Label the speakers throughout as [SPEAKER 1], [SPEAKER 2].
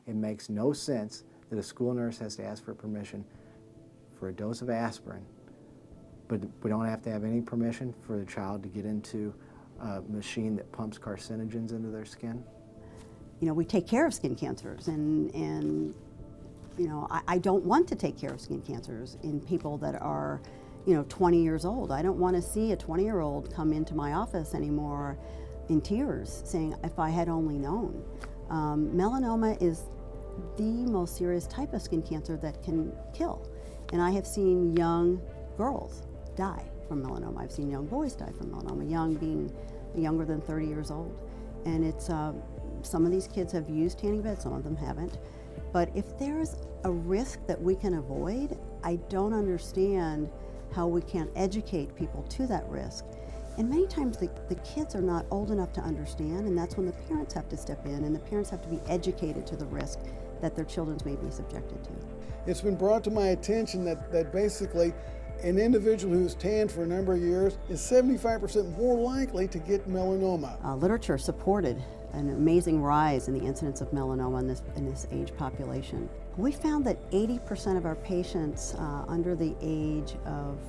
[SPEAKER 1] It makes no sense that a school nurse has to ask for permission for a dose of aspirin, but we don't have to have any permission for the child to get into a machine that pumps carcinogens into their skin.
[SPEAKER 2] You know, we take care of skin cancers, and you know, I don't want to take care of skin cancers in people that are, you know, 20 years old. I don't want to see a 20-year-old come into my office anymore in tears saying, if I had only known. Melanoma is the most serious type of skin cancer that can kill. And I have seen young girls die from melanoma. I've seen young boys die from melanoma, young being younger than 30 years old. And it's, some of these kids have used tanning beds, some of them haven't. But if there's a risk that we can avoid, I don't understand how we can't educate people to that risk. And many times the kids are not old enough to understand, and that's when the parents have to step in, and the parents have to be educated to the risk that their children may be subjected to.
[SPEAKER 3] It's been brought to my attention that basically an individual who's tanned for a number of years is 75% more likely to get melanoma.
[SPEAKER 2] Literature supported an amazing rise in the incidence of melanoma in this age population. We found that 80% of our patients under the age of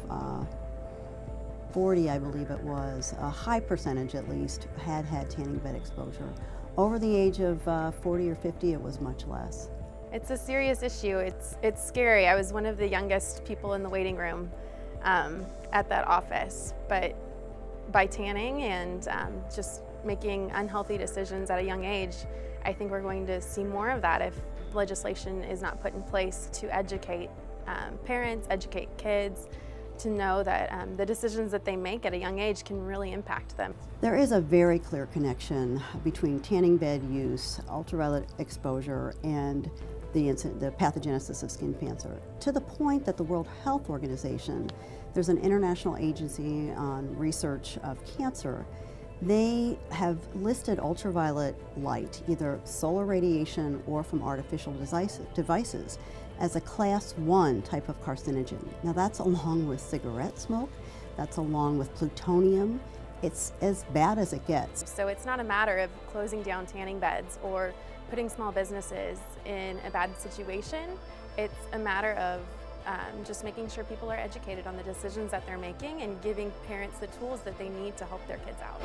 [SPEAKER 2] 40, I believe it was, a high percentage at least, had tanning bed exposure. Over the age of 40 or 50, it was much less.
[SPEAKER 4] It's a serious issue. It's scary. I was one of the youngest people in the waiting room at that office, but by tanning and just making unhealthy decisions at a young age, I think we're going to see more of that if legislation is not put in place to educate parents, educate kids, to know that the decisions that they make at a young age can really impact them.
[SPEAKER 2] There is a very clear connection between tanning bed use, ultraviolet exposure, and the pathogenesis of skin cancer, to the point that the World Health Organization, there's an international agency on research of cancer, they have listed ultraviolet light, either solar radiation or from artificial devices, as a class 1 type of carcinogen. Now that's along with cigarette smoke, that's along with plutonium. It's as bad as it gets.
[SPEAKER 4] So it's not a matter of closing down tanning beds or putting small businesses in a bad situation. It's a matter of just making sure people are educated on the decisions that they're making and giving parents the tools that they need to help their kids out.